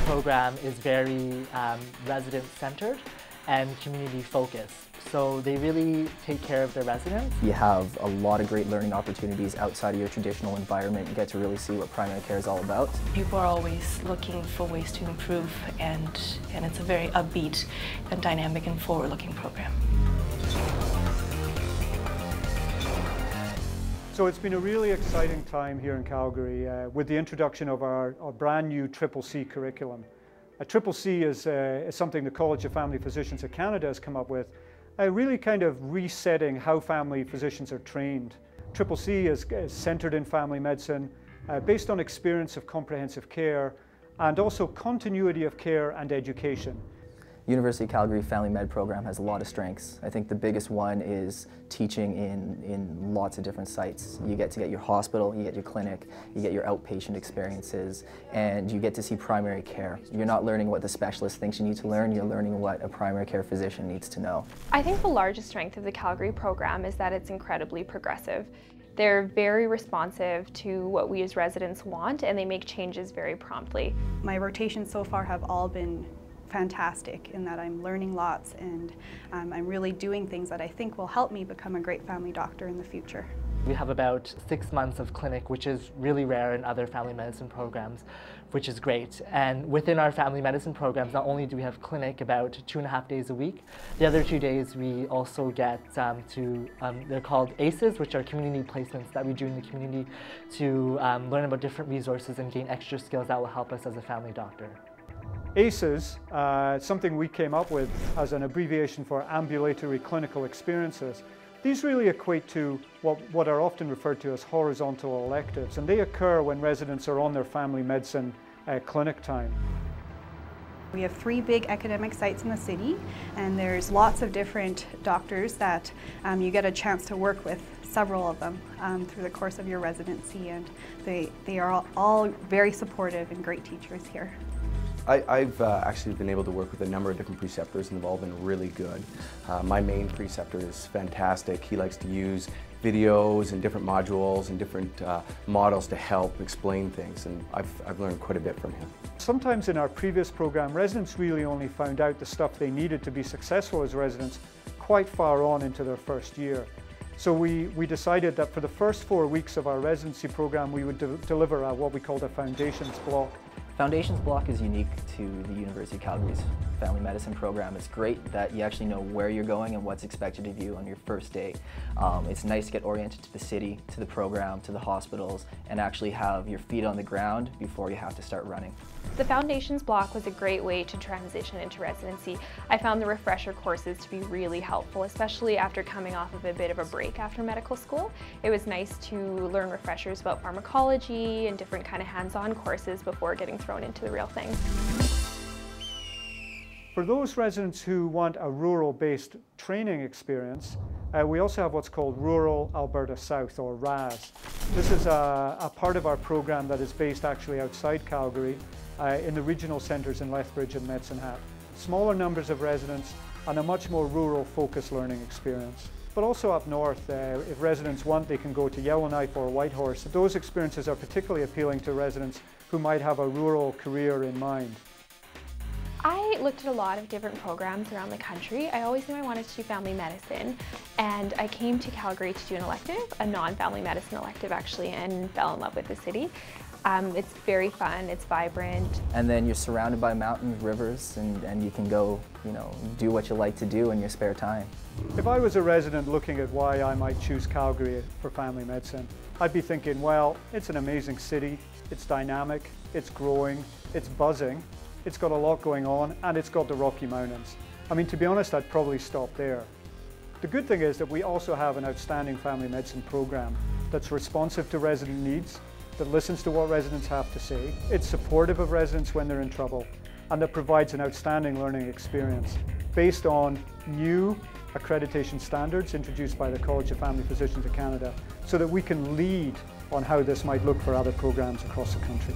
program is very resident-centered and community-focused. So they really take care of their residents. You have a lot of great learning opportunities outside of your traditional environment. You get to really see what primary care is all about. People are always looking for ways to improve, and it's a very upbeat and dynamic and forward-looking program. So it's been a really exciting time here in Calgary with the introduction of our brand new UofC curriculum. A UofC is something the College of Family Physicians of Canada has come up with, really kind of resetting how family physicians are trained. UofC is centred in family medicine, based on experience of comprehensive care and also continuity of care and education. University of Calgary Family Med program has a lot of strengths. I think the biggest one is teaching in lots of different sites. You get to get your hospital, you get your clinic, you get your outpatient experiences, and you get to see primary care. You're not learning what the specialist thinks you need to learn, you're learning what a primary care physician needs to know. I think the largest strength of the Calgary program is that it's incredibly progressive. They're very responsive to what we as residents want, and they make changes very promptly. My rotations so far have all been fantastic in that I'm learning lots, and I'm really doing things that I think will help me become a great family doctor in the future. We have about 6 months of clinic, which is really rare in other family medicine programs, which is great. And within our family medicine programs, not only do we have clinic about 2.5 days a week, the other 2 days we also get they're called ACEs, which are community placements that we do in the community to learn about different resources and gain extra skills that will help us as a family doctor. ACEs, something we came up with as an abbreviation for ambulatory clinical experiences. These really equate to what are often referred to as horizontal electives, and they occur when residents are on their family medicine clinic time. We have 3 big academic sites in the city, and there's lots of different doctors that you get a chance to work with, several of them, through the course of your residency, and they are all very supportive and great teachers here. I've actually been able to work with a number of different preceptors, and they've all been really good. My main preceptor is fantastic. He likes to use videos and different modules and different models to help explain things, and I've learned quite a bit from him. Sometimes in our previous program, residents really only found out the stuff they needed to be successful as residents quite far on into their first year. So we decided that for the first 4 weeks of our residency program, we would deliver what we called a foundations block. Foundations block is unique to the University of Calgary's family medicine program. It's great that you actually know where you're going and what's expected of you on your first day. It's nice to get oriented to the city, to the program, to the hospitals, and actually have your feet on the ground before you have to start running. The Foundations block was a great way to transition into residency. I found the refresher courses to be really helpful, especially after coming off of a bit of a break after medical school. It was nice to learn refreshers about pharmacology and different kind of hands-on courses before getting thrown into the real thing. For those residents who want a rural-based training experience, we also have what's called Rural Alberta South, or RAS. This is a part of our program that is based actually outside Calgary, in the regional centres in Lethbridge and Medicine Hat. Smaller numbers of residents and a much more rural-focused learning experience. But also up north, if residents want, they can go to Yellowknife or Whitehorse. Those experiences are particularly appealing to residents who might have a rural career in mind. I looked at a lot of different programs around the country. I always knew I wanted to do family medicine, and I came to Calgary to do an elective, a non-family medicine elective actually, and fell in love with the city. It's very fun, it's vibrant. And then you're surrounded by mountains, rivers, and you can go, do what you like to do in your spare time. If I was a resident looking at why I might choose Calgary for family medicine, I'd be thinking, well, it's an amazing city, it's dynamic, it's growing, it's buzzing, it's got a lot going on, and it's got the Rocky Mountains. I mean, to be honest, I'd probably stop there. The good thing is that we also have an outstanding family medicine program that's responsive to resident needs, that listens to what residents have to say, it's supportive of residents when they're in trouble, and that provides an outstanding learning experience based on new accreditation standards introduced by the College of Family Physicians of Canada, so that we can lead on how this might look for other programs across the country.